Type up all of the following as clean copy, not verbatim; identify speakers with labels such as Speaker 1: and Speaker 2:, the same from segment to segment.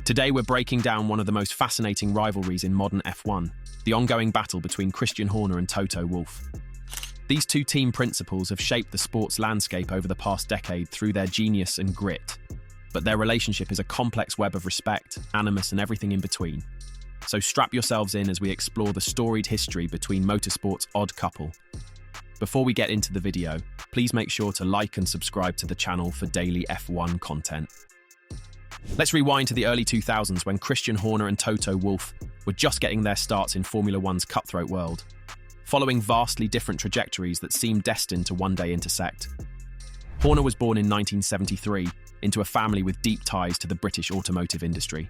Speaker 1: Today we're breaking down one of the most fascinating rivalries in modern F1, the ongoing battle between Christian Horner and Toto Wolff. These two team principals have shaped the sports landscape over the past decade through their genius and grit. But their relationship is a complex web of respect, animus, and everything in between. So strap yourselves in as we explore the storied history between motorsport's odd couple. Before we get into the video, please make sure to like and subscribe to the channel for daily F1 content. Let's rewind to the early 2000s when Christian Horner and Toto Wolff were just getting their starts in Formula One's cutthroat world, following vastly different trajectories that seemed destined to one day intersect. Horner was born in 1973 into a family with deep ties to the British automotive industry.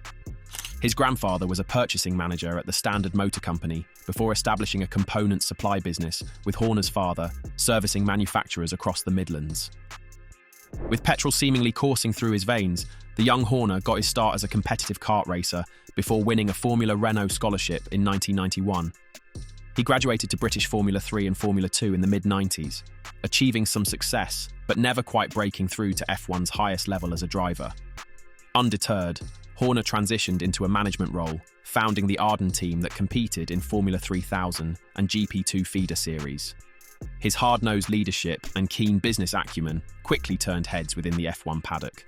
Speaker 1: His grandfather was a purchasing manager at the Standard Motor Company before establishing a component supply business with Horner's father servicing manufacturers across the Midlands. With petrol seemingly coursing through his veins, the young Horner got his start as a competitive kart racer before winning a Formula Renault scholarship in 1991. He graduated to British Formula 3 and Formula 2 in the mid-90s, achieving some success, but never quite breaking through to F1's highest level as a driver. Undeterred, Horner transitioned into a management role, founding the Arden team that competed in Formula 3000 and GP2 feeder series. His hard-nosed leadership and keen business acumen quickly turned heads within the F1 paddock.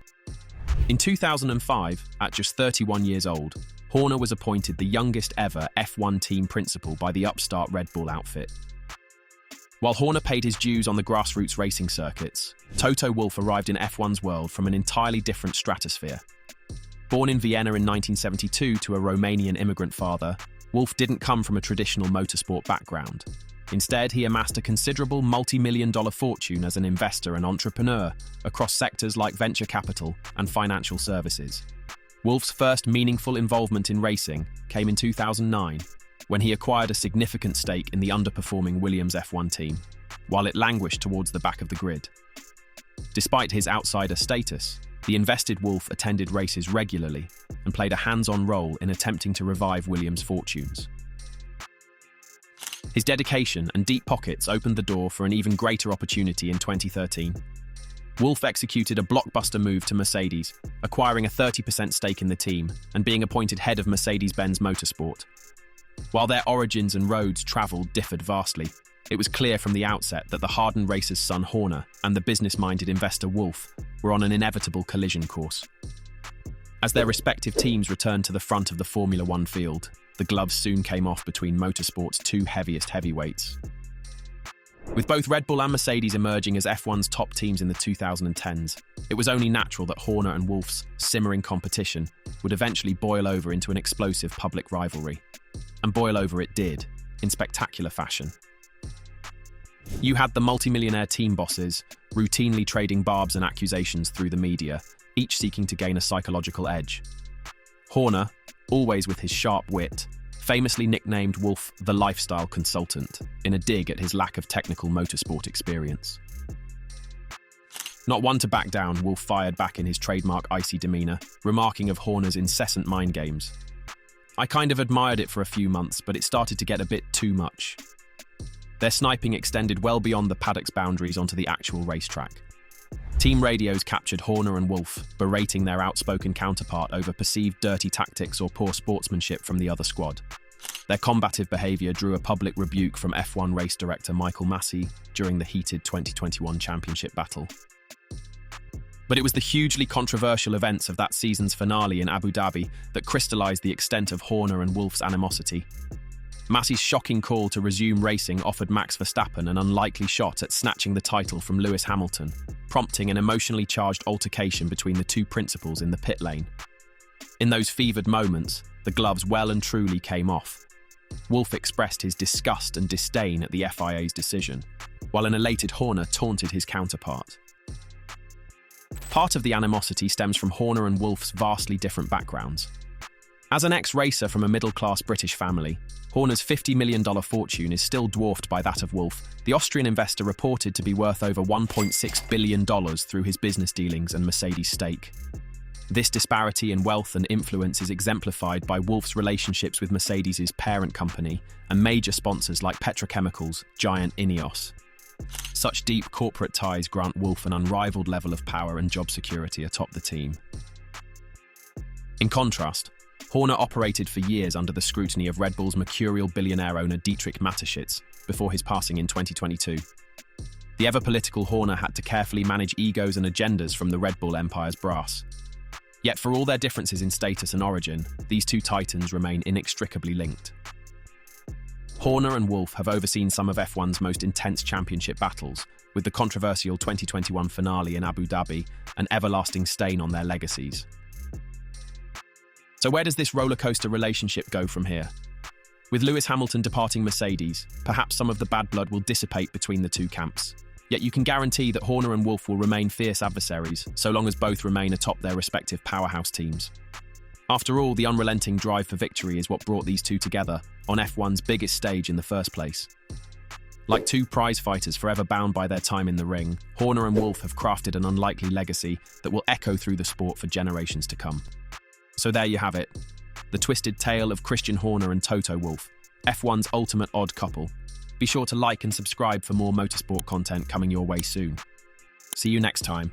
Speaker 1: In 2005, at just 31 years old, Horner was appointed the youngest ever F1 team principal by the upstart Red Bull outfit. While Horner paid his dues on the grassroots racing circuits, Toto Wolff arrived in F1's world from an entirely different stratosphere. Born in Vienna in 1972 to a Romanian immigrant father, Wolff didn't come from a traditional motorsport background. Instead, he amassed a considerable multi-million-dollar fortune as an investor and entrepreneur across sectors like venture capital and financial services. Wolff's first meaningful involvement in racing came in 2009, when he acquired a significant stake in the underperforming Williams F1 team, while it languished towards the back of the grid. Despite his outsider status, the invested Wolff attended races regularly and played a hands-on role in attempting to revive Williams' fortunes. His dedication and deep pockets opened the door for an even greater opportunity in 2013. Wolff executed a blockbuster move to Mercedes, acquiring a 30% stake in the team and being appointed head of Mercedes-Benz Motorsport. While their origins and roads travelled differed vastly, it was clear from the outset that the hardened racer's son Horner and the business-minded investor Wolff were on an inevitable collision course. As their respective teams returned to the front of the Formula One field, the gloves soon came off between motorsport's two heaviest heavyweights. With both Red Bull and Mercedes emerging as F1's top teams in the 2010s, it was only natural that Horner and Wolff's simmering competition would eventually boil over into an explosive public rivalry. And boil over it did, in spectacular fashion. You had the multimillionaire team bosses routinely trading barbs and accusations through the media, each seeking to gain a psychological edge. Horner, always with his sharp wit, famously nicknamed Wolff the lifestyle consultant, in a dig at his lack of technical motorsport experience. Not one to back down, Wolff fired back in his trademark icy demeanour, remarking of Horner's incessant mind games. "I kind of admired it for a few months, but it started to get a bit too much." Their sniping extended well beyond the paddock's boundaries onto the actual racetrack. Team radios captured Horner and Wolff berating their outspoken counterpart over perceived dirty tactics or poor sportsmanship from the other squad. Their combative behaviour drew a public rebuke from F1 race director Michael Massey during the heated 2021 championship battle. But it was the hugely controversial events of that season's finale in Abu Dhabi that crystallised the extent of Horner and Wolff's animosity. Massey's shocking call to resume racing offered Max Verstappen an unlikely shot at snatching the title from Lewis Hamilton, prompting an emotionally charged altercation between the two principals in the pit lane. In those fevered moments, the gloves well and truly came off. Wolff expressed his disgust and disdain at the FIA's decision, while an elated Horner taunted his counterpart. Part of the animosity stems from Horner and Wolff's vastly different backgrounds. As an ex-racer from a middle-class British family, Horner's $50 million fortune is still dwarfed by that of Wolff, the Austrian investor reported to be worth over $1.6 billion through his business dealings and Mercedes stake. This disparity in wealth and influence is exemplified by Wolff's relationships with Mercedes' parent company and major sponsors like petrochemicals giant Ineos. Such deep corporate ties grant Wolff an unrivaled level of power and job security atop the team. In contrast, Horner operated for years under the scrutiny of Red Bull's mercurial billionaire owner Dietrich Mateschitz before his passing in 2022. The ever-political Horner had to carefully manage egos and agendas from the Red Bull empire's brass. Yet for all their differences in status and origin, these two titans remain inextricably linked. Horner and Wolff have overseen some of F1's most intense championship battles, with the controversial 2021 finale in Abu Dhabi an everlasting stain on their legacies. So where does this rollercoaster relationship go from here? With Lewis Hamilton departing Mercedes, perhaps some of the bad blood will dissipate between the two camps. Yet you can guarantee that Horner and Wolff will remain fierce adversaries, so long as both remain atop their respective powerhouse teams. After all, the unrelenting drive for victory is what brought these two together on F1's biggest stage in the first place. Like two prize fighters forever bound by their time in the ring, Horner and Wolff have crafted an unlikely legacy that will echo through the sport for generations to come. So there you have it, the twisted tale of Christian Horner and Toto Wolff, F1's ultimate odd couple. Be sure to like and subscribe for more motorsport content coming your way soon. See you next time.